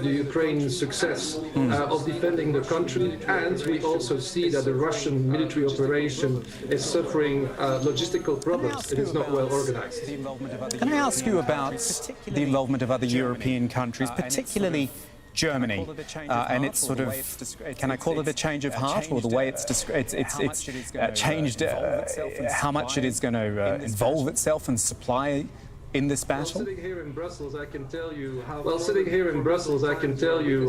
to the Ukrainian success of defending the country, and we also see that the Russian military operation is suffering logistical problems. It is not well organized. Can I ask you about the involvement of other European countries, particularly Germany, and it's sort of, can I call it a change of heart, or the way it's changed how much it is going to involve itself and supply in this battle? Sitting here in Brussels, I can tell you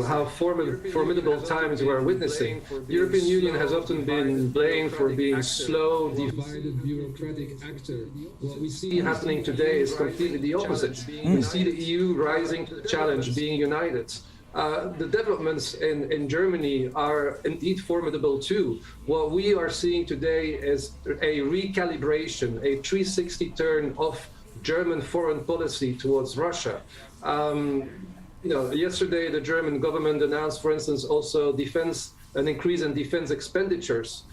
how formidable times we are witnessing. The European Union has often been blamed for being slow, divided, bureaucratic actor. What we see happening today is completely the opposite. We see the EU rising to the challenge, being united. The developments in Germany are indeed formidable too. What we are seeing today is a recalibration, a 360 turn of German foreign policy towards Russia. Yesterday the German government announced, for instance, also an increase in defense expenditures.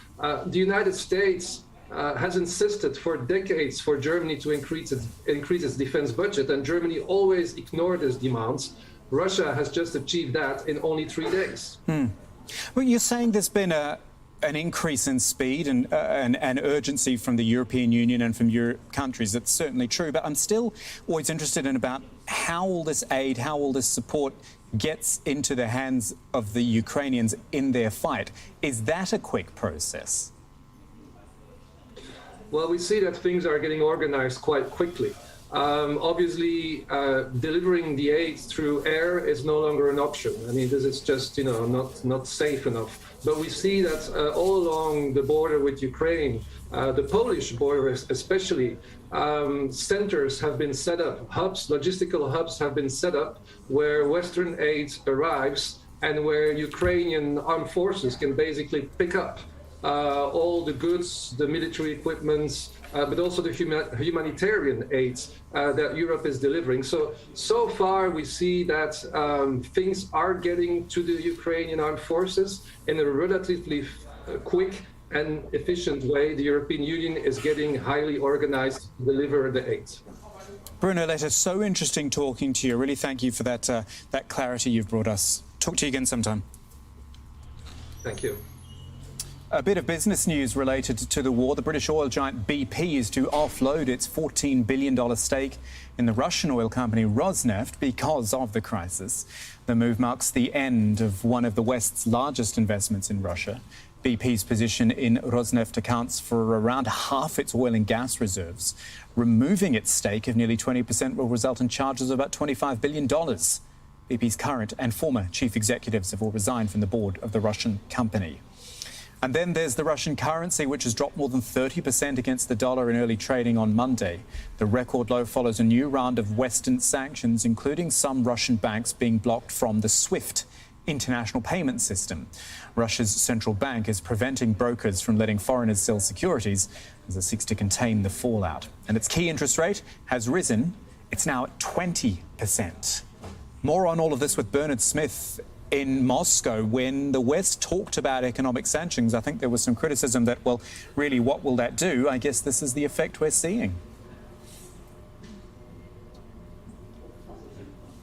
The United States has insisted for decades for Germany to increase its defense budget, and Germany always ignored these demands. Russia has just achieved that in only 3 days. Well, you're saying there's been an increase in speed and urgency from the European Union and from your countries. That's certainly true, but I'm still always interested in about how all this aid, how all this support gets into the hands of the Ukrainians in their fight. Is that a quick process? Well, we see that things are getting organized quite quickly. Obviously, delivering the aid through air is no longer an option. I mean, this is just, not safe enough. But we see that all along the border with Ukraine, the Polish border especially, centers have been set up, logistical hubs have been set up where Western aid arrives and where Ukrainian armed forces can basically pick up all the goods, the military equipment, but also the humanitarian aid that Europe is delivering. So far we see that things are getting to the Ukrainian armed forces in a relatively quick and efficient way. The European Union is getting highly organized to deliver the aid. Bruno Letta, so interesting talking to you. Really thank you for that clarity you've brought us. Talk to you again sometime. Thank you. A bit of business news related to the war. The British oil giant BP is to offload its $14 billion stake in the Russian oil company Rosneft because of the crisis. The move marks the end of one of the West's largest investments in Russia. BP's position in Rosneft accounts for around half its oil and gas reserves. Removing its stake of nearly 20% will result in charges of about $25 billion. BP's current and former chief executives have all resigned from the board of the Russian company. And then there's the Russian currency, which has dropped more than 30% against the dollar in early trading on Monday. The record low follows a new round of Western sanctions, including some Russian banks being blocked from the SWIFT international payment system. Russia's central bank is preventing brokers from letting foreigners sell securities as it seeks to contain the fallout. And its key interest rate has risen. It's now at 20%. More on all of this with Bernard Smith in Moscow. When the West talked about economic sanctions, I think there was some criticism that, well, really, what will that do? I guess this is the effect we're seeing.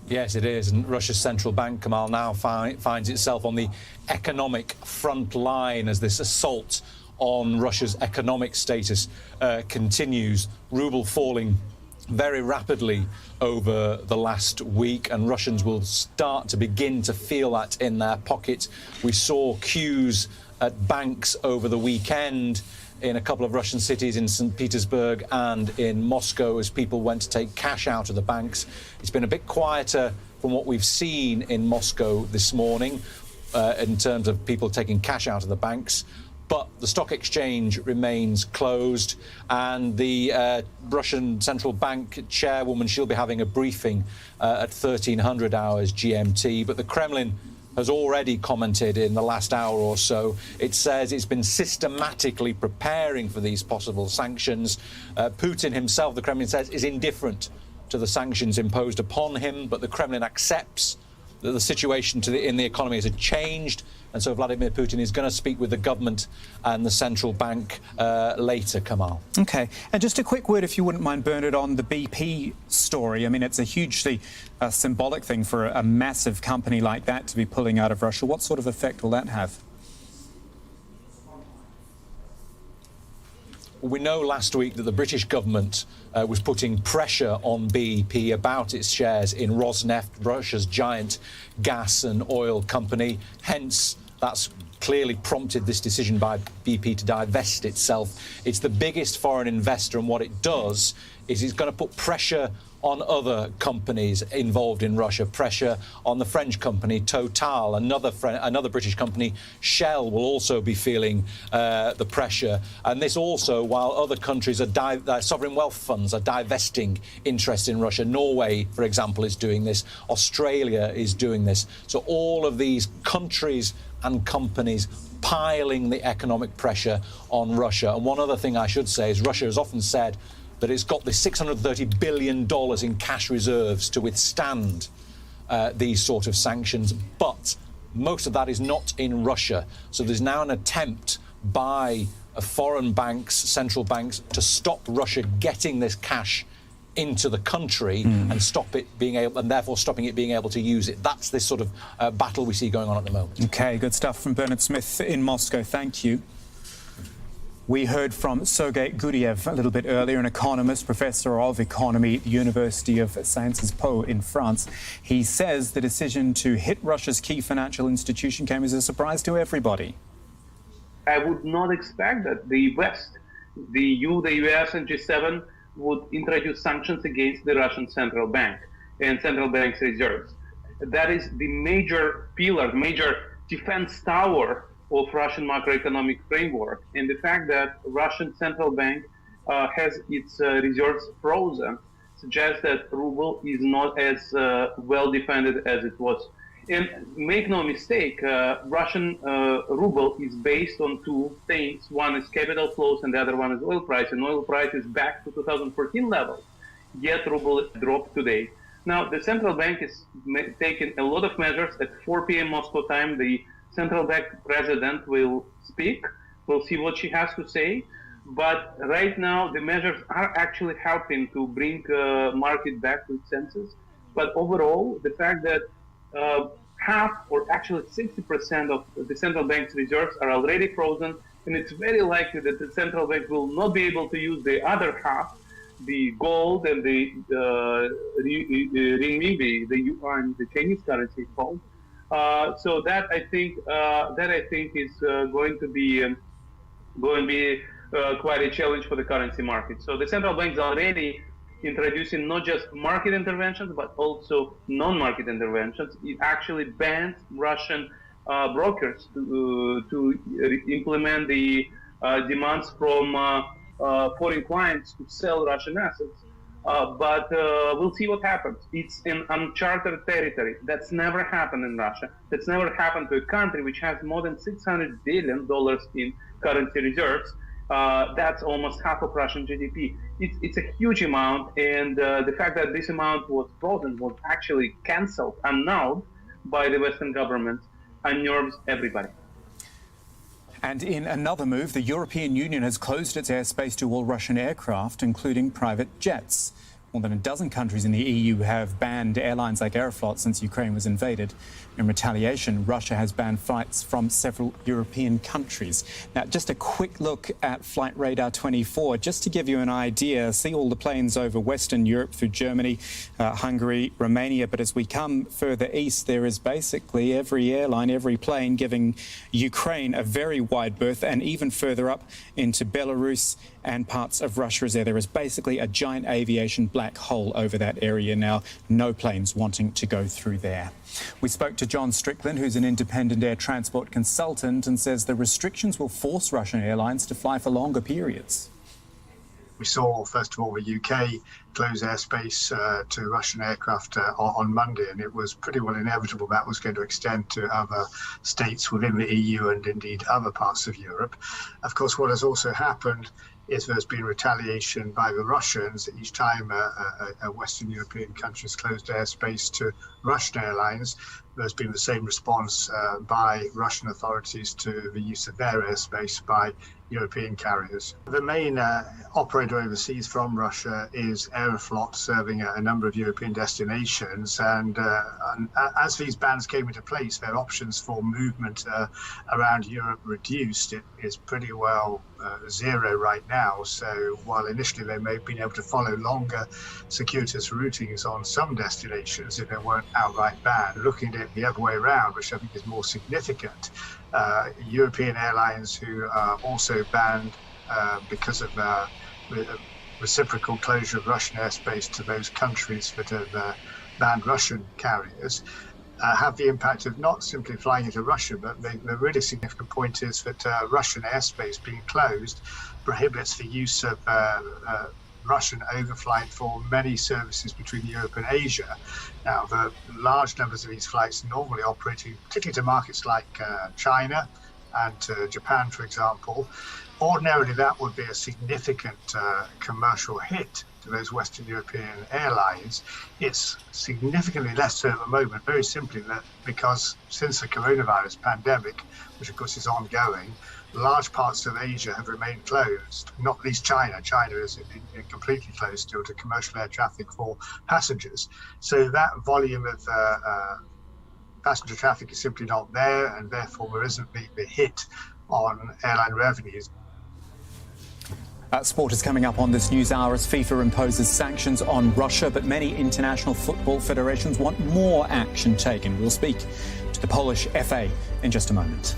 Yes, it is. And Russia's central bank, Kamal, now finds itself on the economic front line as this assault on Russia's economic status continues. Ruble falling very rapidly over the last week, and Russians will start to begin to feel that in their pocket. We saw queues at banks over the weekend in a couple of Russian cities, in St. Petersburg and in Moscow, as people went to take cash out of the banks. It's been a bit quieter from what we've seen in Moscow this morning in terms of people taking cash out of the banks. But the stock exchange remains closed, and the Russian central bank chairwoman, she'll be having a briefing at 1300 hours GMT. But the Kremlin has already commented in the last hour or so. It says it's been systematically preparing for these possible sanctions. Putin himself, the Kremlin says, is indifferent to the sanctions imposed upon him, but the Kremlin accepts that the situation in the economy has changed, and so Vladimir Putin is going to speak with the government and the central bank later, Kamal. OK. And just a quick word, if you wouldn't mind, Bernard, on the BP story. I mean, it's a hugely symbolic thing for a massive company like that to be pulling out of Russia. What sort of effect will that have? We know last week that the British government was putting pressure on BP about its shares in Rosneft, Russia's giant gas and oil company. Hence, that's clearly prompted this decision by BP to divest itself. It's the biggest foreign investor, and what it does is it's going to put pressure on other companies involved in Russia, pressure on the French company Total, another British company, Shell, will also be feeling the pressure. And this also, while other countries sovereign wealth funds are divesting interest in Russia. Norway, for example, is doing this. Australia is doing this. So all of these countries and companies piling the economic pressure on Russia. And one other thing I should say is Russia has often said that it's got this $630 billion in cash reserves to withstand these sort of sanctions, but most of that is not in Russia. So there's now an attempt by foreign banks, central banks, to stop Russia getting this cash into the country and stop it being able, and therefore stopping it being able to use it. That's this sort of battle we see going on at the moment. OK, good stuff from Bernard Smith in Moscow. Thank you. We heard from Sergei Guriev a little bit earlier, an economist, professor of economy at the University of Sciences Po in France. He says the decision to hit Russia's key financial institution came as a surprise to everybody. I would not expect that the West, the EU, the US and G7 would introduce sanctions against the Russian central bank and central bank's reserves. That is the major pillar, major defense tower of Russian macroeconomic framework, and the fact that Russian central bank has its reserves frozen suggests that ruble is not as well defended as it was. And make no mistake, Russian ruble is based on two things. One is capital flows and the other one is oil price, and oil price is back to 2014 levels, yet ruble dropped today. Now, the central bank is taking a lot of measures. At 4 p.m. Moscow time, the central bank president will speak. We'll see what she has to say. But right now, the measures are actually helping to bring market back to its senses. But overall, the fact that half or actually 60% of the central bank's reserves are already frozen, and it's very likely that the central bank will not be able to use the other half, the gold and the renminbi, the yuan, the Chinese currency called. So that I think is going to be quite a challenge for the currency market. So the central bank is already introducing not just market interventions but also non-market interventions. It actually bans Russian brokers to implement the demands from foreign clients to sell Russian assets. But we'll see what happens. It's an uncharted territory. That's never happened in Russia. That's never happened to a country which has more than $600 billion in currency reserves. That's almost half of Russian GDP. It's a huge amount, and the fact that this amount was frozen, was actually cancelled, annulled by the Western governments, unnerves everybody. And in another move, the European Union has closed its airspace to all Russian aircraft, including private jets. More than a dozen countries in the EU have banned airlines like Aeroflot since Ukraine was invaded. In retaliation, Russia has banned flights from several European countries. Now, just a quick look at Flight Radar 24, just to give you an idea. See all the planes over Western Europe through Germany, Hungary, Romania. But as we come further east, there is basically every airline, every plane giving Ukraine a very wide berth, and even further up into Belarus and parts of Russia is there. There is basically a giant aviation black hole over that area now. No planes wanting to go through there. We spoke to John Strickland, who's an independent air transport consultant, and says the restrictions will force Russian airlines to fly for longer periods. We saw, first of all, the UK close airspace to Russian aircraft on Monday, and it was pretty well inevitable that was going to extend to other states within the EU and indeed other parts of Europe. Of course, what has also happened is there's been retaliation by the Russians each time a Western European country's closed airspace to Russian airlines. There's been the same response by Russian authorities to the use of their airspace by European carriers. The main operator overseas from Russia is Aeroflot, serving a number of European destinations. And as these bans came into place, their options for movement around Europe reduced. It is pretty well zero right now. So while initially they may have been able to follow longer circuitous routings on some destinations if they weren't outright banned, looking at it the other way around, which I think is more significant, European airlines who are also banned because of reciprocal closure of Russian airspace to those countries that have banned Russian carriers have the impact of not simply flying into Russia, but the really significant point is that Russian airspace being closed prohibits the use of Russian overflight for many services between Europe and Asia. Now, the large numbers of these flights normally operating, particularly to markets like China and to Japan, for example, ordinarily that would be a significant commercial hit to those Western European airlines. It's significantly less so at the moment, very simply that because since the coronavirus pandemic, which of course is ongoing, large parts of Asia have remained closed, not least China. China is completely closed still to commercial air traffic for passengers. So that volume of passenger traffic is simply not there, and therefore there isn't the hit on airline revenues. Sport is coming up on this news hour as FIFA imposes sanctions on Russia, but many international football federations want more action taken. We'll speak to the Polish FA in just a moment.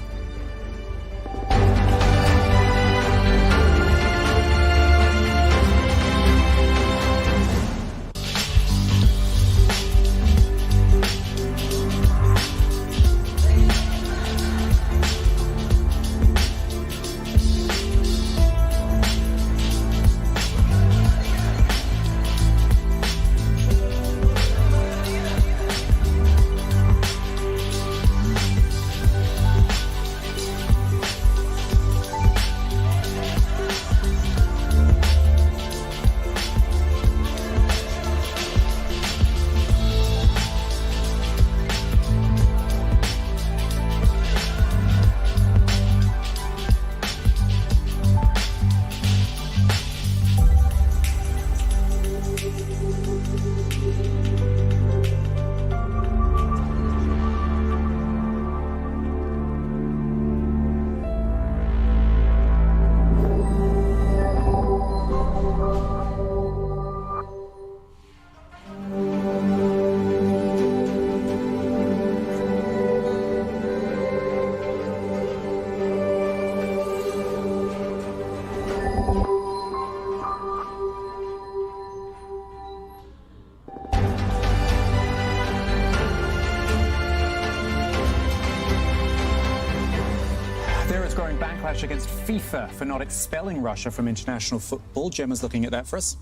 Against FIFA for not expelling Russia from international football. Gemma's looking at that for us.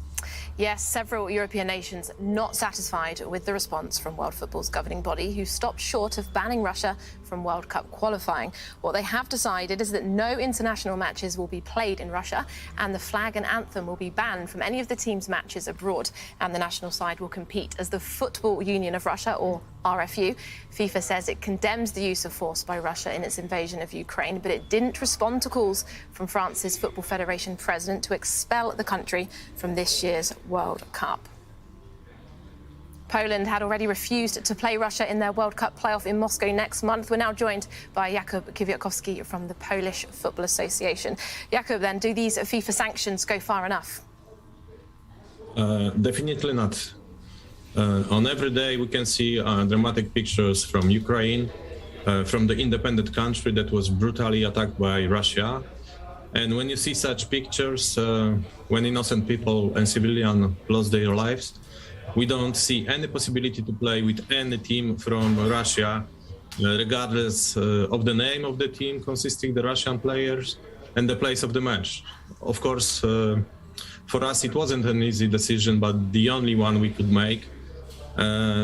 Yes, several European nations not satisfied with the response from World Football's governing body, who stopped short of banning Russia from World Cup qualifying. What they have decided is that no international matches will be played in Russia, and the flag and anthem will be banned from any of the team's matches abroad, and the national side will compete as the Football Union of Russia, or RFU. FIFA says it condemns the use of force by Russia in its invasion of Ukraine, but it didn't respond to calls from France's Football Federation president to expel the country from this year's World Cup. Poland had already refused to play Russia in their World Cup playoff in Moscow next month. We're now joined by Jakub Kwiatkowski from the Polish Football Association. Jakub, then, do these FIFA sanctions go far enough? Definitely not. On every day we can see dramatic pictures from Ukraine, from the independent country that was brutally attacked by Russia. And when you see such pictures, when innocent people and civilians lost their lives, we don't see any possibility to play with any team from Russia, regardless of the name of the team consisting the Russian players and the place of the match. Of course, for us it wasn't an easy decision, but the only one we could make,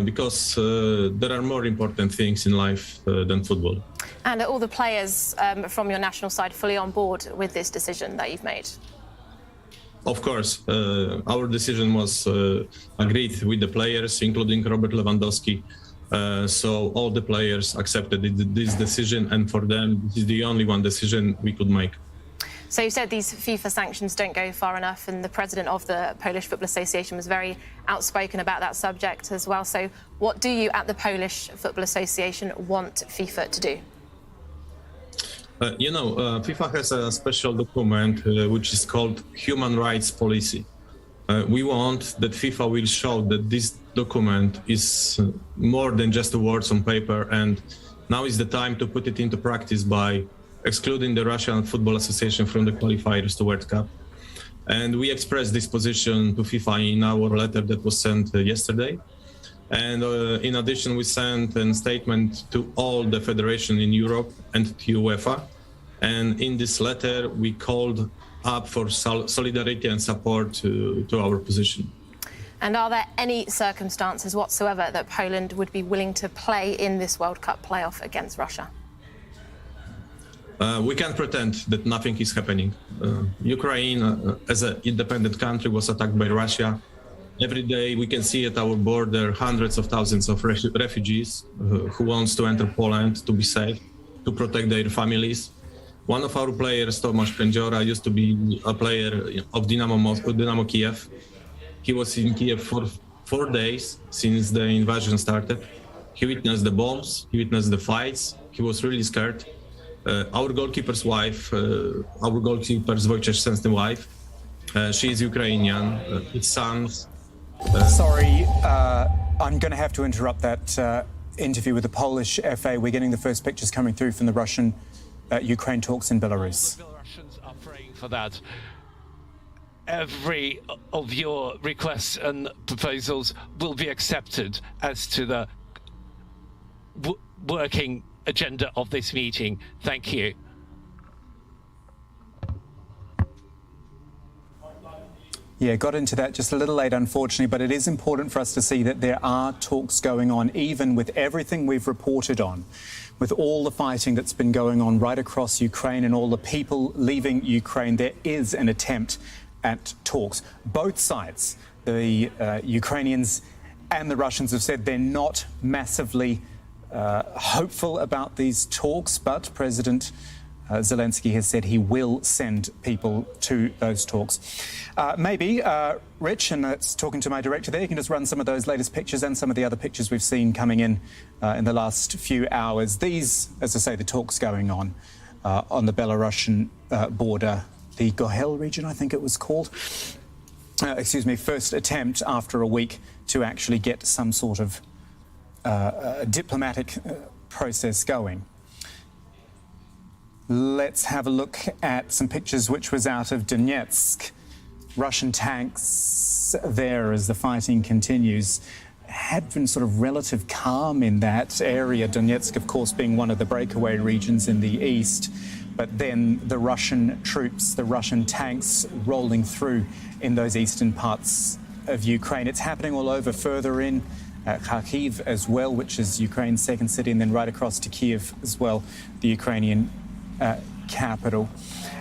because there are more important things in life than football. And are all the players from your national side fully on board with this decision that you've made? Of course, our decision was agreed with the players, including Robert Lewandowski. So all the players accepted this decision, and for them, this is the only one decision we could make. So you said these FIFA sanctions don't go far enough, and the president of the Polish Football Association was very outspoken about that subject as well. So what do you at the Polish Football Association want FIFA to do? FIFA has a special document which is called Human Rights Policy. We want that FIFA will show that this document is more than just words on paper, and now is the time to put it into practice by excluding the Russian Football Association from the qualifiers to World Cup. And we expressed this position to FIFA in our letter that was sent yesterday. And in addition, we sent a statement to all the federations in Europe and to UEFA. And in this letter, we called up for solidarity and support to our position. And are there any circumstances whatsoever that Poland would be willing to play in this World Cup playoff against Russia? We can't pretend that nothing is happening. Ukraine, as an independent country, was attacked by Russia. Every day we can see at our border hundreds of thousands of refugees who wants to enter Poland to be safe, to protect their families. One of our players, Tomasz Kędziora, used to be a player of Dynamo Kiev. He was in Kiev for 4 days since the invasion started. He witnessed the bombs, he witnessed the fights, he was really scared. Our goalkeeper's wife, Wojciech Szczęsny's wife, she is Ukrainian, his sons. Sorry, I'm going to have to interrupt that interview with the Polish FA. We're getting the first pictures coming through from the Russian-Ukraine talks in Belarus. The Belarusians are praying for that. Every of your requests and proposals will be accepted as to the working agenda of this meeting. Thank you. Yeah, got into that just a little late, unfortunately, but it is important for us to see that there are talks going on, even with everything we've reported on, with all the fighting that's been going on right across Ukraine and all the people leaving Ukraine. There is an attempt at talks. Both sides, the Ukrainians and the Russians, have said they're not massively hopeful about these talks, but President Zelensky has said he will send people to those talks. Maybe, Rich, and that's talking to my director there, you can just run some of those latest pictures and some of the other pictures we've seen coming in the last few hours. These, as I say, the talks going on the Belarusian border, the Gohel region, I think it was called. First attempt after a week to actually get some sort of diplomatic process going. Let's have a look at some pictures which was out of Donetsk. Russian tanks there as the fighting continues. Had been sort of relative calm in that area, Donetsk, of course, being one of the breakaway regions in the east. But then the Russian troops, the Russian tanks rolling through in those eastern parts of Ukraine. It's happening all over, further in Kharkiv as well, which is Ukraine's second city, and then right across to Kiev as well, the Ukrainian capital.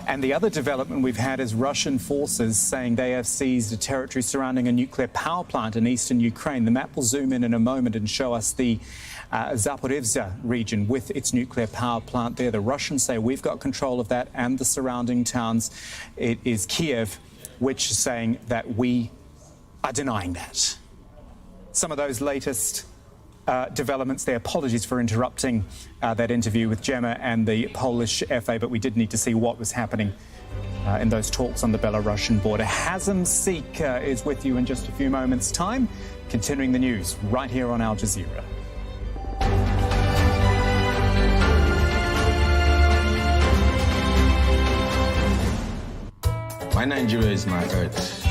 And the other development we've had is Russian forces saying they have seized a territory surrounding a nuclear power plant in eastern Ukraine. The map will zoom in a moment and show us the Zaporizhzhia region with its nuclear power plant there. The Russians say we've got control of that and the surrounding towns. It is Kiev which is saying that we are denying that. Some of those latest developments there. Apologies for interrupting that interview with Gemma and the Polish FA, but we did need to see what was happening in those talks on the Belarusian border. Hazem Sik is with you in just a few moments' time, continuing the news right here on Al Jazeera. My Nigeria is my earth.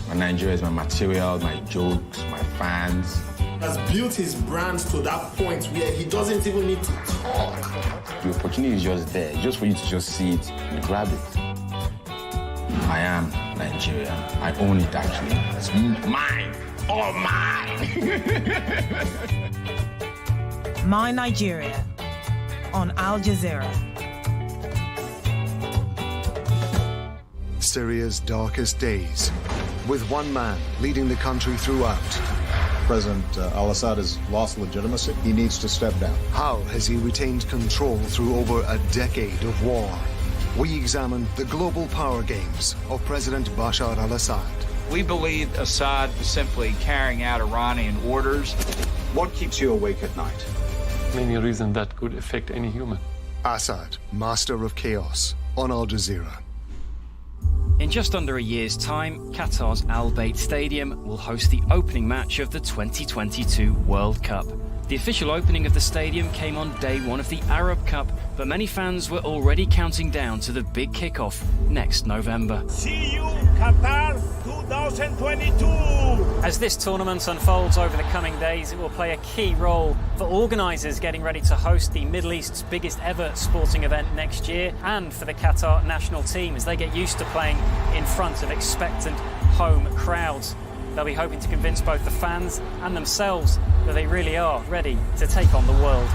My Nigeria is my material, my jokes, my fans. Has built his brand to that point where he doesn't even need to talk. The opportunity is just there, just for you to just see it and grab it. I am Nigerian. I own it actually. It's mine, all mine. My Nigeria on Al Jazeera. Syria's darkest days, with one man leading the country throughout. President al-Assad has lost legitimacy. He needs to step down. How has he retained control through over a decade of war? We examine the global power games of President Bashar al-Assad. We believe Assad is simply carrying out Iranian orders. What keeps you awake at night? Many reasons that could affect any human. Assad, master of chaos, on Al Jazeera. In just under a year's time, Qatar's Al Bayt Stadium will host the opening match of the 2022 World Cup. The official opening of the stadium came on day one of the Arab Cup, but many fans were already counting down to the big kickoff next November. See you, Qatar 2022! As this tournament unfolds over the coming days, it will play a key role for organisers getting ready to host the Middle East's biggest ever sporting event next year, and for the Qatar national team as they get used to playing in front of expectant home crowds. They'll be hoping to convince both the fans and themselves that they really are ready to take on the world.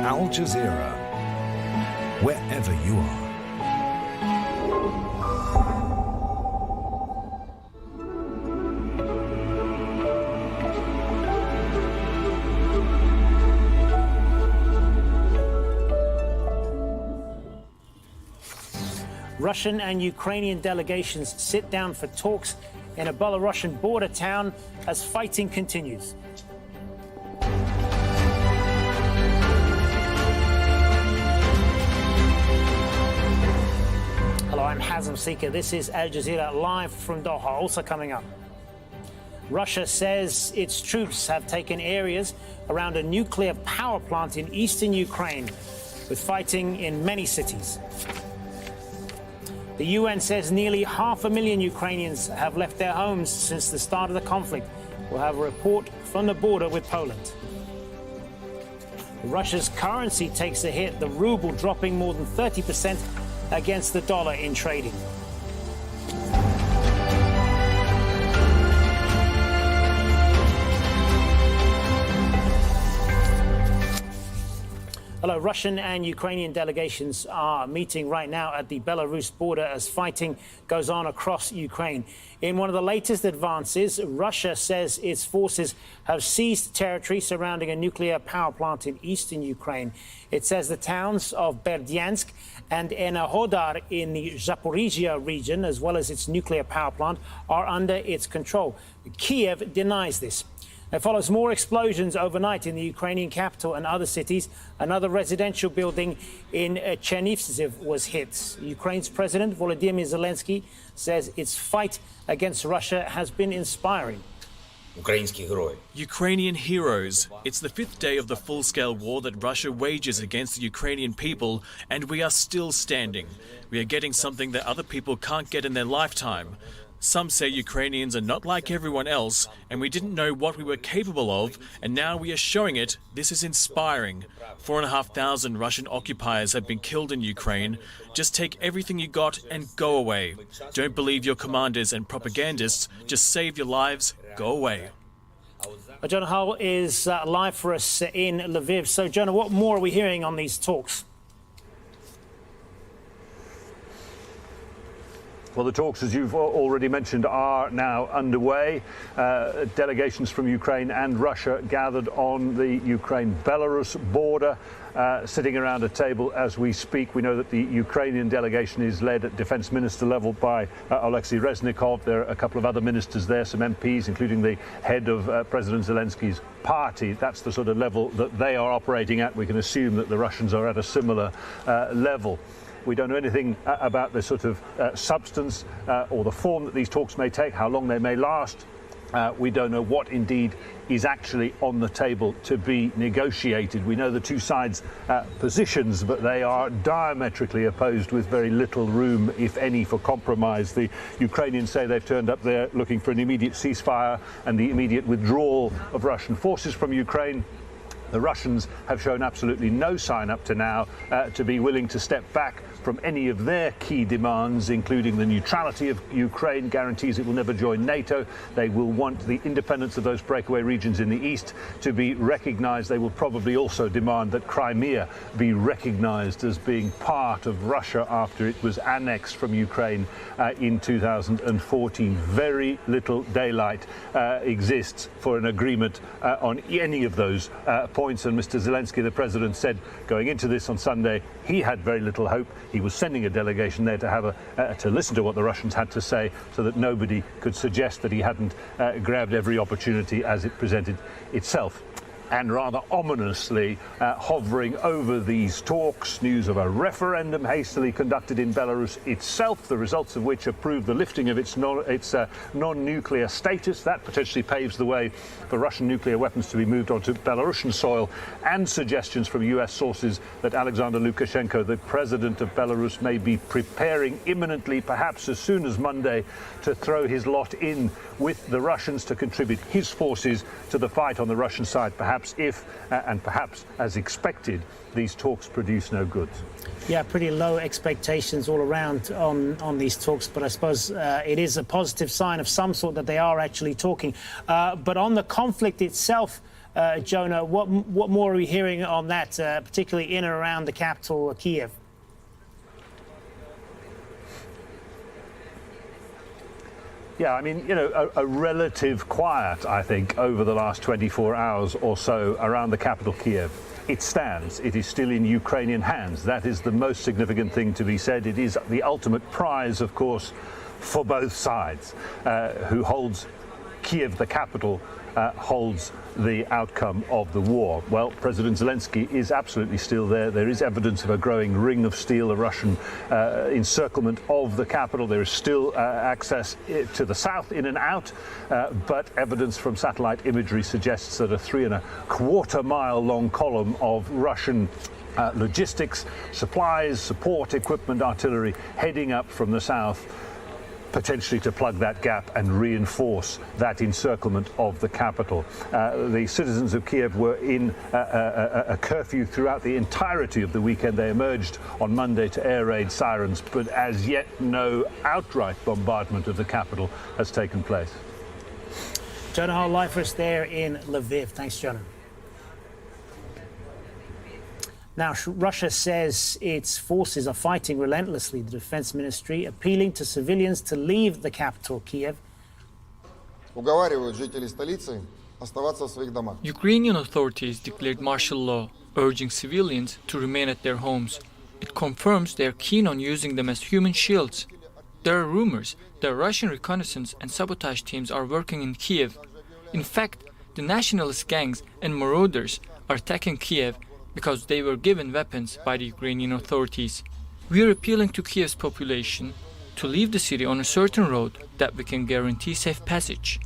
Al Jazeera, wherever you are. Russian and Ukrainian delegations sit down for talks in a Belarusian border town as fighting continues. Hello, I'm Hazem Sika. This is Al Jazeera live from Doha. Also coming up, Russia says its troops have taken areas around a nuclear power plant in eastern Ukraine, with fighting in many cities. The UN says nearly 500,000 Ukrainians have left their homes since the start of the conflict. We'll have a report from the border with Poland. Russia's currency takes a hit, the ruble dropping more than 30% against the dollar in trading. Hello, Russian and Ukrainian delegations are meeting right now at the Belarus border as fighting goes on across Ukraine. In one of the latest advances, Russia says its forces have seized territory surrounding a nuclear power plant in eastern Ukraine. It says the towns of Berdyansk and Enerhodar in the Zaporizhia region, as well as its nuclear power plant, are under its control. Kiev denies this. There follows more explosions overnight in the Ukrainian capital and other cities. Another residential building in Chernivtsi was hit. Ukraine's President Volodymyr Zelensky says its fight against Russia has been inspiring. Ukrainian heroes. It's the fifth day of the full-scale war that Russia wages against the Ukrainian people, and we are still standing. We are getting something that other people can't get in their lifetime. Some say Ukrainians are not like everyone else, and we didn't know what we were capable of, and now we are showing it. This is inspiring. 4,500 Russian occupiers have been killed in Ukraine. Just take everything you got and go away. Don't believe your commanders and propagandists. Just save your lives. Go away. Jonah Hull is live for us in Lviv. So, Jonah, what more are we hearing on these talks? Well, the talks, as you've already mentioned, are now underway. Delegations from Ukraine and Russia gathered on the Ukraine-Belarus border, sitting around a table as we speak. We know that the Ukrainian delegation is led at defence minister level by Alexei Reznikov. There are a couple of other ministers there, some MPs, including the head of President Zelensky's party. That's the sort of level that they are operating at. We can assume that the Russians are at a similar level. We don't know anything about the sort of substance or the form that these talks may take, how long they may last. We don't know what indeed is actually on the table to be negotiated. We know the two sides' positions, but they are diametrically opposed with very little room, if any, for compromise. The Ukrainians say they've turned up there looking for an immediate ceasefire and the immediate withdrawal of Russian forces from Ukraine. The Russians have shown absolutely no sign up to now to be willing to step back from any of their key demands, including the neutrality of Ukraine, guarantees it will never join NATO. They will want the independence of those breakaway regions in the east to be recognised. They will probably also demand that Crimea be recognised as being part of Russia after it was annexed from Ukraine in 2014. Very little daylight exists for an agreement on any of those points, and Mr. Zelensky, the president, said going into this on Sunday he had very little hope. He was sending a delegation there to have to listen to what the Russians had to say, so that nobody could suggest that he hadn't grabbed every opportunity as it presented itself. And rather ominously hovering over these talks, news of a referendum hastily conducted in Belarus itself, the results of which approved the lifting of its non-nuclear status. That potentially paves the way for Russian nuclear weapons to be moved onto Belarusian soil, and suggestions from US sources that Alexander Lukashenko, the president of Belarus, may be preparing imminently, perhaps as soon as Monday, to throw his lot in with the Russians to contribute his forces to the fight on the Russian side, perhaps if, and perhaps as expected, these talks produce no goods. Yeah, pretty low expectations all around on these talks, but I suppose it is a positive sign of some sort that they are actually talking. But on the conflict itself, Jonah, what more are we hearing on that, particularly in and around the capital, Kiev? Yeah, I mean, you know, a relative quiet, I think, over the last 24 hours or so around the capital, Kiev. It stands. It is still in Ukrainian hands. That is the most significant thing to be said. It is the ultimate prize, of course, for both sides. Who holds Kiev, the capital, holds the outcome of the war. Well, President Zelensky is absolutely still there. There is evidence of a growing ring of steel, a Russian encirclement of the capital. There is still access to the south, in and out, but evidence from satellite imagery suggests that a 3.25 mile long column of Russian logistics, supplies, support, equipment, artillery heading up from the south, potentially to plug that gap and reinforce that encirclement of the capital. The citizens of Kiev were in a curfew throughout the entirety of the weekend. They emerged on Monday to air raid sirens, but as yet no outright bombardment of the capital has taken place. Jonah Hall, live for us there in Lviv. Thanks, Jonah. Now, Russia says its forces are fighting relentlessly, the Defense Ministry appealing to civilians to leave the capital, Kiev. Ukrainian authorities declared martial law, urging civilians to remain at their homes. It confirms they are keen on using them as human shields. There are rumors that Russian reconnaissance and sabotage teams are working in Kiev. In fact, the nationalist gangs and marauders are attacking Kiev because they were given weapons by the Ukrainian authorities. We are appealing to Kiev's population to leave the city on a certain road that we can guarantee safe passage.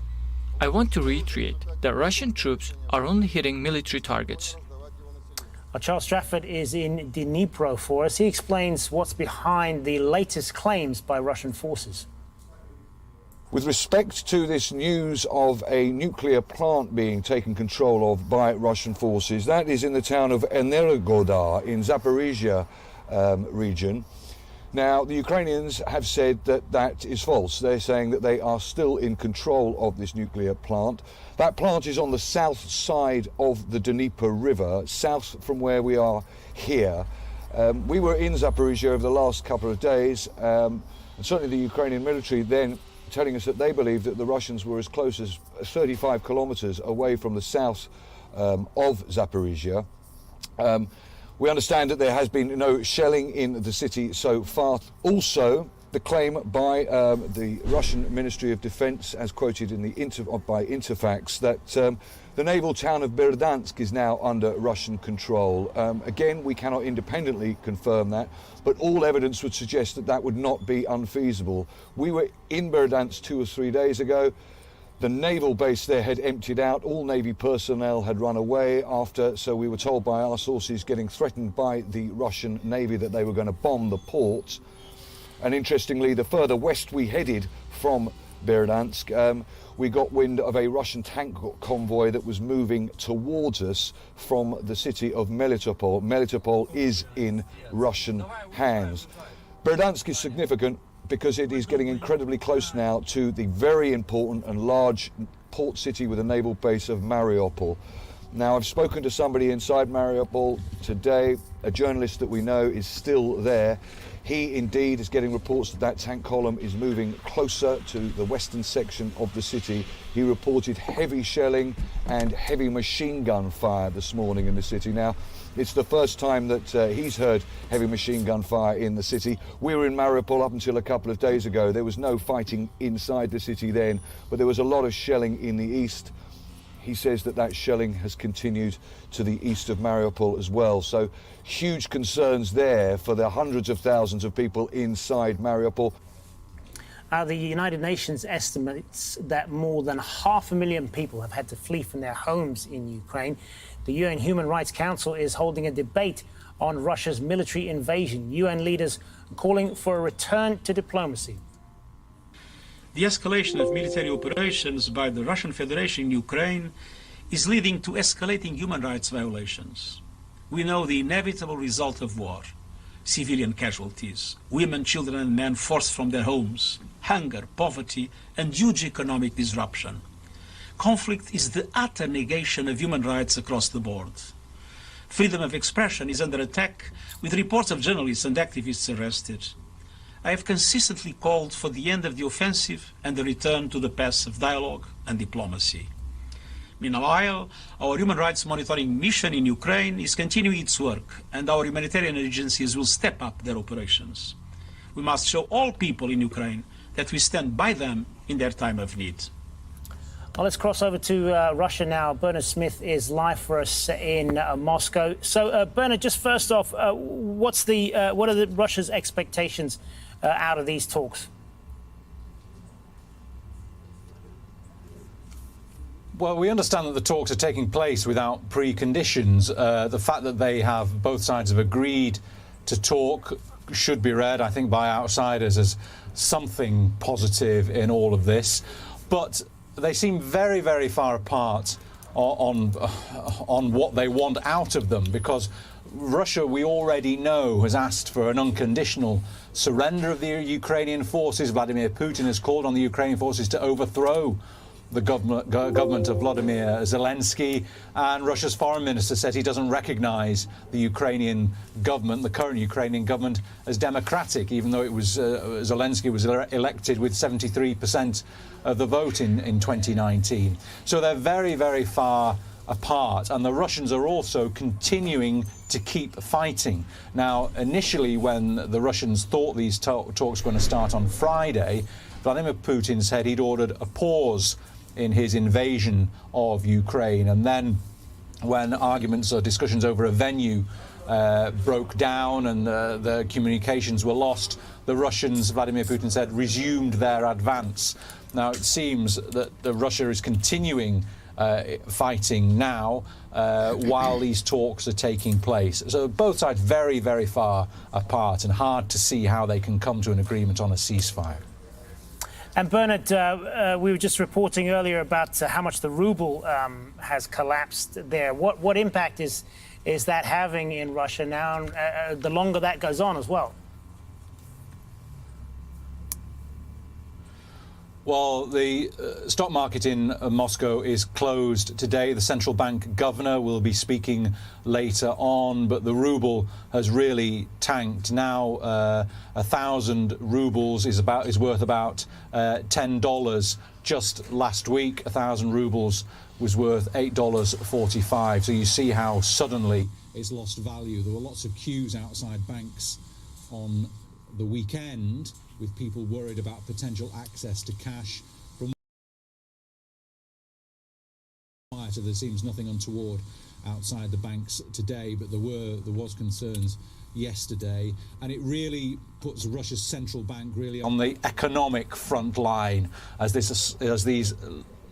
I want to reiterate that Russian troops are only hitting military targets. Charles Strafford is in Dnipro for us. He explains what's behind the latest claims by Russian forces. With respect to this news of a nuclear plant being taken control of by Russian forces, that is in the town of Energodar in Zaporizhia region. Now, the Ukrainians have said that that is false. They're saying that they are still in control of this nuclear plant. That plant is on the south side of the Dnieper River, south from where we are here. We were in Zaporizhia over the last couple of days, and certainly the Ukrainian military then telling us that they believe that the Russians were as close as 35 kilometers away from the south of Zaporizhia. We understand that there has been no shelling in the city so far. Also, the claim by the Russian Ministry of Defense, as quoted in the by Interfax, that the naval town of Berdansk is now under Russian control. Again, we cannot independently confirm that, but all evidence would suggest that that would not be unfeasible. We were in Berdansk 2 or 3 days ago. The naval base there had emptied out. All Navy personnel had run away after, so we were told by our sources, getting threatened by the Russian Navy that they were going to bomb the port. And interestingly, the further west we headed from Berdansk, we got wind of a Russian tank convoy that was moving towards us from the city of Melitopol. Melitopol is in Russian hands. Berdansk is significant because it is getting incredibly close now to the very important and large port city with a naval base of Mariupol. Now, I've spoken to somebody inside Mariupol today, a journalist that we know is still there. He indeed is getting reports that that tank column is moving closer to the western section of the city. He reported heavy shelling and heavy machine gun fire this morning in the city. Now, it's the first time that he's heard heavy machine gun fire in the city. We were in Mariupol up until a couple of days ago. There was no fighting inside the city then, but there was a lot of shelling in the east. He says that that shelling has continued to the east of Mariupol as well. So huge concerns there for the hundreds of thousands of people inside Mariupol. The United Nations estimates that more than 500,000 people have had to flee from their homes in Ukraine. The UN Human Rights Council is holding a debate on Russia's military invasion. UN leaders calling for a return to diplomacy. The escalation of military operations by the Russian Federation in Ukraine is leading to escalating human rights violations. We know the inevitable result of war: civilian casualties, women, children and men forced from their homes, hunger, poverty and huge economic disruption. Conflict is the utter negation of human rights across the board. Freedom of expression is under attack, with reports of journalists and activists arrested. I have consistently called for the end of the offensive and the return to the paths of dialogue and diplomacy. Meanwhile, our human rights monitoring mission in Ukraine is continuing its work, and our humanitarian agencies will step up their operations. We must show all people in Ukraine that we stand by them in their time of need. Well, let's cross over to Russia now. Bernard Smith is live for us in Moscow. So, Bernard, just first off, what are Russia's expectations out of these talks? Well, we understand that the talks are taking place without preconditions. The fact that they have, both sides have agreed to talk should be read, I think, by outsiders as something positive in all of this. But they seem very, very far apart on what they want out of them, because Russia, we already know, has asked for an unconditional surrender of the Ukrainian forces. Vladimir Putin has called on the Ukrainian forces to overthrow the government of Vladimir Zelensky, and Russia's foreign minister said he doesn't recognise the Ukrainian government, the current Ukrainian government, as democratic, even though it was Zelensky was elected with 73% of the vote in 2019. So they're very, very far apart, and the Russians are also continuing to keep fighting. Now, initially, when the Russians thought these talks were going to start on Friday, Vladimir Putin said he'd ordered a pause in his invasion of Ukraine, and then when arguments or discussions over a venue broke down and the communications were lost, the Russians, Vladimir Putin said, resumed their advance. Now, it seems that Russia is continuing fighting now while these talks are taking place. So both sides very, very far apart, and hard to see how they can come to an agreement on a ceasefire. And Bernard, we were just reporting earlier about how much the ruble has collapsed there. What impact is that having in Russia now, the longer that goes on as well? Well, the stock market in Moscow is closed today. The central bank governor will be speaking later on, but the ruble has really tanked. Now, 1,000 rubles is worth about $10. Just last week, 1,000 rubles was worth $8.45. So you see how suddenly it's lost value. There were lots of queues outside banks on the weekend, with people worried about potential access to cash. From there seems nothing untoward outside the banks today, but there was concerns yesterday, and it really puts Russia's central bank really on the economic front line as these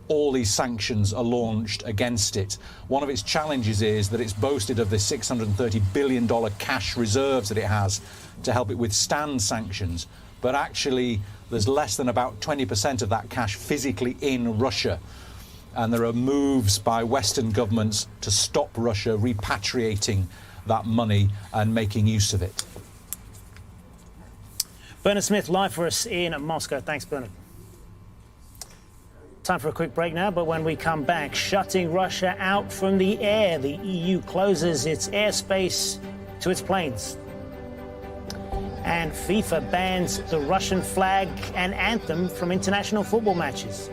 all these sanctions are launched against it. One of its challenges is that it's boasted of the $630 billion cash reserves that it has to help it withstand sanctions, but actually there's less than about 20% of that cash physically in Russia. And there are moves by Western governments to stop Russia repatriating that money and making use of it. Bernard Smith live for us in Moscow. Thanks, Bernard. Time for a quick break now, but when we come back, shutting Russia out from the air. The EU closes its airspace to its planes. And FIFA bans the Russian flag and anthem from international football matches.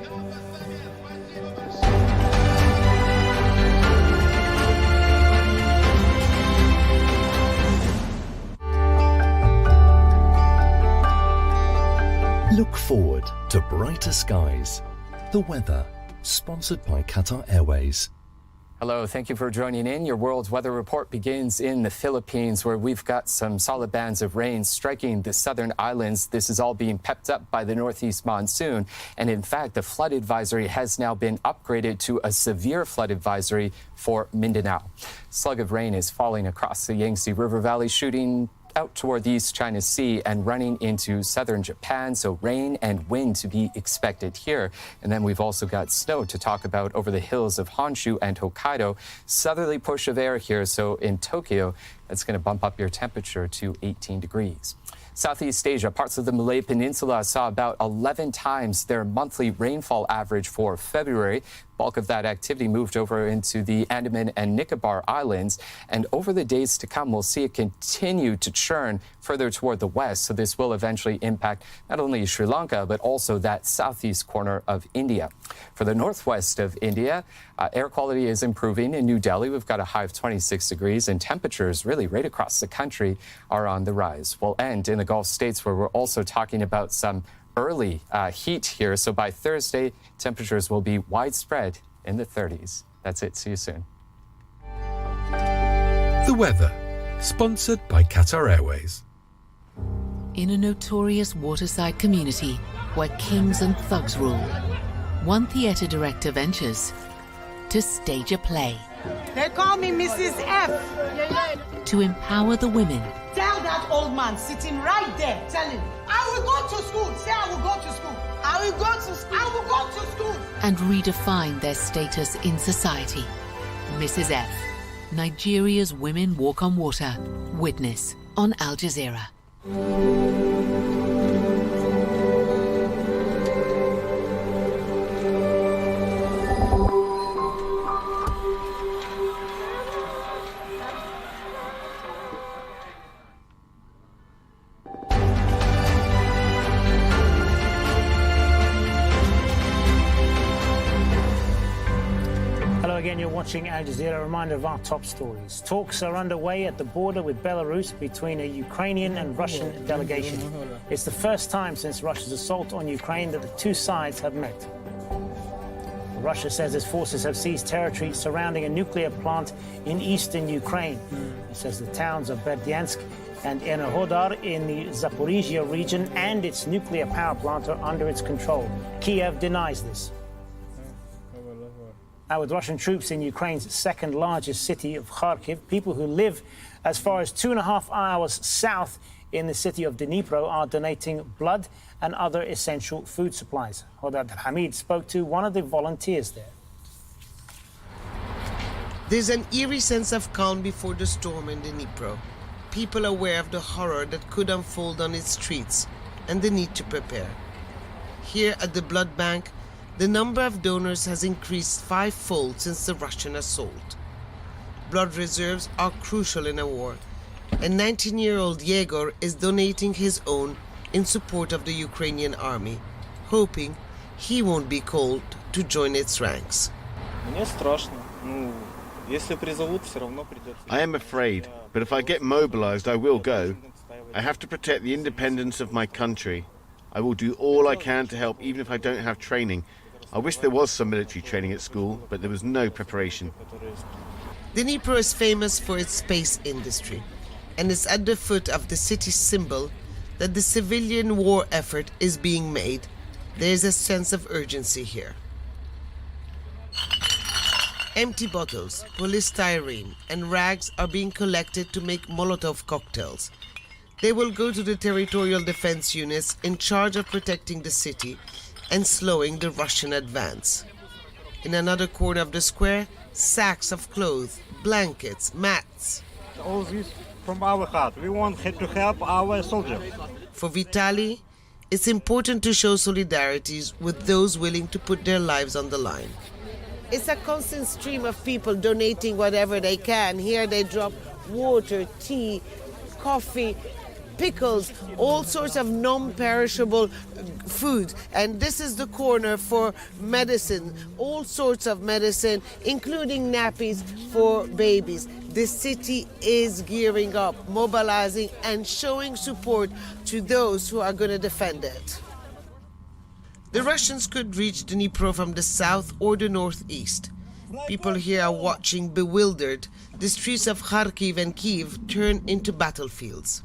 Look forward to brighter skies. The weather, sponsored by Qatar Airways. Hello, thank you for joining in. Your world weather report begins in the Philippines, where we've got some solid bands of rain striking the southern islands. This is all being pepped up by the northeast monsoon. And in fact, the flood advisory has now been upgraded to a severe flood advisory for Mindanao. Slug of rain is falling across the Yangtze River Valley, shooting out toward the East China Sea and running into southern Japan, so rain and wind to be expected here. And then we've also got snow to talk about over the hills of Honshu and Hokkaido. Southerly push of air here, so in Tokyo, that's going to bump up your temperature to 18 degrees. Southeast Asia, parts of the Malay Peninsula saw about 11 times their monthly rainfall average for February. Bulk of that activity moved over into the Andaman and Nicobar Islands. And over the days to come, we'll see it continue to churn further toward the west. So this will eventually impact not only Sri Lanka, but also that southeast corner of India. For the northwest of India, air quality is improving. In New Delhi, we've got a high of 26 degrees, and temperatures really right across the country are on the rise. We'll end in the Gulf states, where we're also talking about some early heat here. So by Thursday, temperatures will be widespread in the 30s. That's it. See you soon. The weather, sponsored by Qatar Airways. In a notorious waterside community where kings and thugs rule, one theatre director ventures to stage a play. They call me Mrs. F. To empower the women. Tell that old man sitting right there, tell him, I will go to school. Say I will go to school. I will go to school. I will go to school. And redefine their status in society. Mrs. F. Nigeria's Women Walk on Water. Witness on Al Jazeera. Again, you're watching Al Jazeera. A reminder of our top stories. Talks are underway at the border with Belarus between a Ukrainian and Russian delegation. It's the first time since Russia's assault on Ukraine that the two sides have met. Russia says its forces have seized territory surrounding a nuclear plant in eastern Ukraine. It says the towns of Berdyansk and Enerhodar in the Zaporizhia region and its nuclear power plant are under its control. Kiev denies this. With Russian troops in Ukraine's second largest city of Kharkiv, people who live as far as 2.5 hours south in the city of Dnipro are donating blood and other essential food supplies. Hodad Hamid spoke to one of the volunteers there. There's an eerie sense of calm before the storm in Dnipro. People aware of the horror that could unfold on its streets and the need to prepare. Here at the blood bank, the number of donors has increased 5-fold since the Russian assault. Blood reserves are crucial in a war, and 19-year-old Yegor is donating his own in support of the Ukrainian army, hoping he won't be called to join its ranks. I am afraid, but if I get mobilized, I will go. I have to protect the independence of my country. I will do all I can to help, even if I don't have training. I wish there was some military training at school, but there was no preparation. Dnipro is famous for its space industry, and it's at the foot of the city's symbol that the civilian war effort is being made. There is a sense of urgency here. Empty bottles, polystyrene, and rags are being collected to make Molotov cocktails. They will go to the territorial defense units in charge of protecting the city and slowing the Russian advance. In another corner of the square, sacks of clothes, blankets, mats. All this from our heart. We want to help our soldiers. For Vitali, it's important to show solidarity with those willing to put their lives on the line. It's a constant stream of people donating whatever they can. Here they drop water, tea, coffee, pickles, all sorts of non-perishable food. And this is the corner for medicine, all sorts of medicine, including nappies for babies. The city is gearing up, mobilizing and showing support to those who are going to defend it. The Russians could reach Dnipro from the south or the northeast. People here are watching bewildered. The streets of Kharkiv and Kiev turn into battlefields.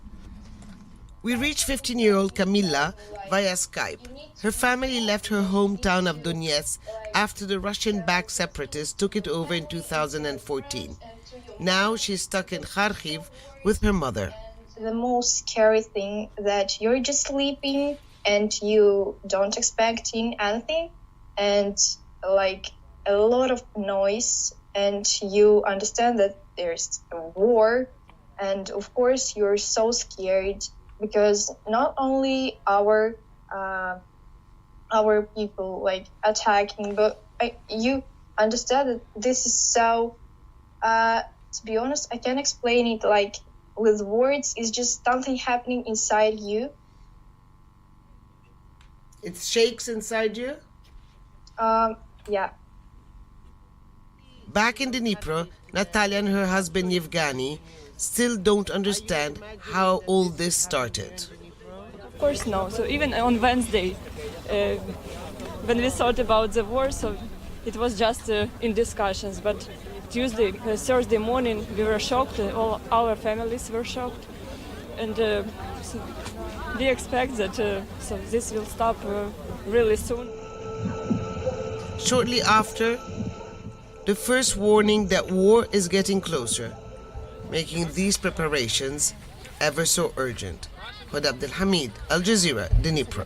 We reached 15-year-old Kamila via Skype. Her family left her hometown of Donetsk after the Russian-backed separatists took it over in 2014. Now she's stuck in Kharkiv with her mother. The most scary thing that you're just sleeping and you don't expect anything, and like a lot of noise, and you understand that there's a war, and of course you're so scared because not only our people like attacking, but you understand that this is so. To be honest, I can't explain it like with words. It's just something happening inside you. It shakes inside you? Yeah. Back in Dnipro, Natalia and her husband Yevgeny still don't understand how all this started. Of course, no. So even on Wednesday, when we thought about the war, so it was just in discussions. But Thursday morning, we were shocked. All our families were shocked, and so we expect that so this will stop really soon. Shortly after, the first warning that war is getting closer, making these preparations ever so urgent. Huda Abdelhamid, Al Jazeera, Dnipro.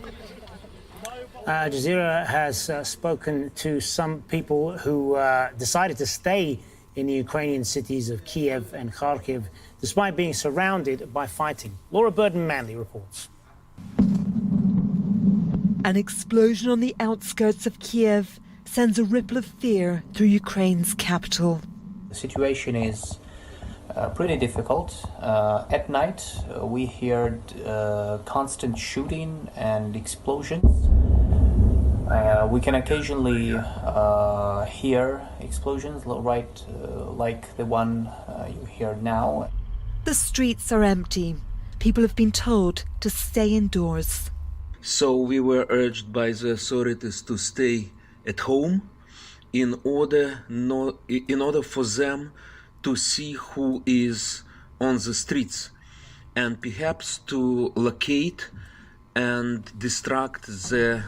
Al Jazeera has spoken to some people who decided to stay in the Ukrainian cities of Kiev and Kharkiv, despite being surrounded by fighting. Laura Burden-Manley reports. An explosion on the outskirts of Kiev sends a ripple of fear through Ukraine's capital. The situation is pretty difficult. At night, we heard constant shooting and explosions. We can occasionally hear explosions like the one you hear now. The streets are empty. People have been told to stay indoors. So we were urged by the authorities to stay at home in order for them to see who is on the streets and perhaps to locate and distract the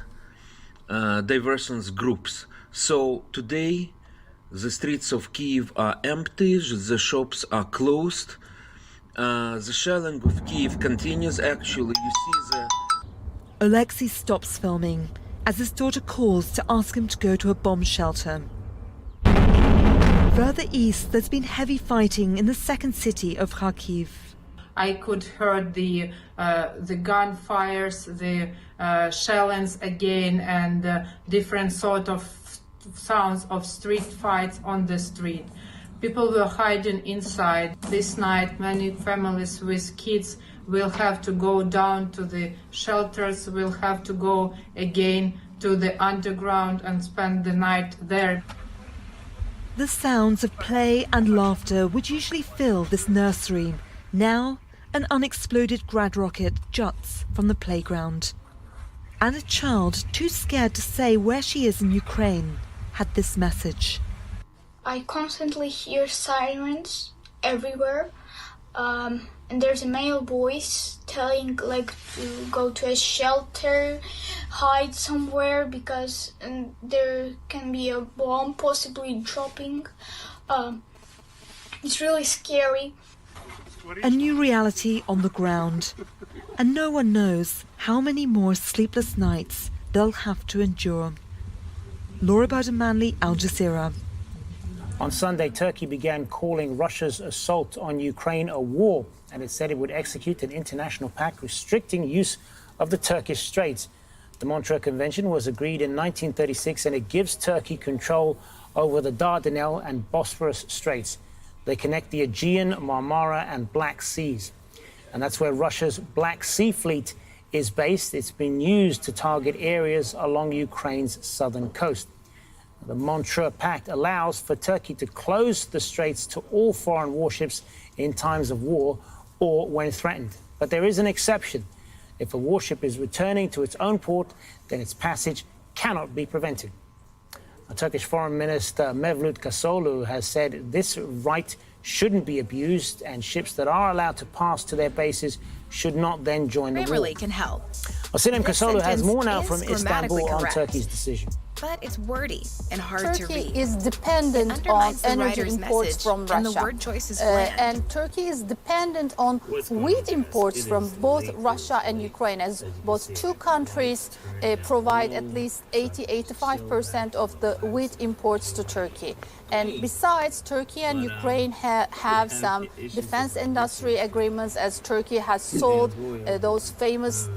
diversions groups. So today the streets of Kiev are empty, the shops are closed. The shelling of Kiev continues. Actually, you see the... Alexei stops filming as his daughter calls to ask him to go to a bomb shelter. Further east, there's been heavy fighting in the second city of Kharkiv. I could hear the gunfires, the shellings again, and different sort of sounds of street fights on the street. People were hiding inside. This night, many families with kids will have to go down to the shelters, will have to go again to the underground and spend the night there. The sounds of play and laughter would usually fill this nursery. Now, an unexploded grad rocket juts from the playground. And a child, too scared to say where she is in Ukraine, had this message. I constantly hear sirens everywhere. and there's a male voice telling like to go to a shelter, hide somewhere because there can be a bomb possibly dropping. It's really scary. A new reality on the ground, and no one knows how many more sleepless nights they'll have to endure. Laura Bowden-Manley, Al Jazeera. On Sunday, Turkey began calling Russia's assault on Ukraine a war, and it said it would execute an international pact restricting use of the Turkish Straits. The Montreux Convention was agreed in 1936, and it gives Turkey control over the Dardanelles and Bosphorus Straits. They connect the Aegean, Marmara and Black Seas. And that's where Russia's Black Sea Fleet is based. It's been used to target areas along Ukraine's southern coast. The Montreux Pact allows for Turkey to close the straits to all foreign warships in times of war or when threatened. But there is an exception. If a warship is returning to its own port, then its passage cannot be prevented. Turkish Foreign Minister Mevlut Cavusoglu has said this right shouldn't be abused, and ships that are allowed to pass to their bases should not then join the war. Grammarly can help. Sinem Cavusoglu has more now is from Istanbul on correct. Turkey's decision. But it's wordy and hard to read. Turkey is dependent on energy imports from Russia. And the word choice is bland. And Turkey is dependent on wheat imports from both Russia and Ukraine, as both two countries provide at least 80-85% of the wheat imports to Turkey. And besides, Turkey and Ukraine have some defense industry agreements, as Turkey has sold those famous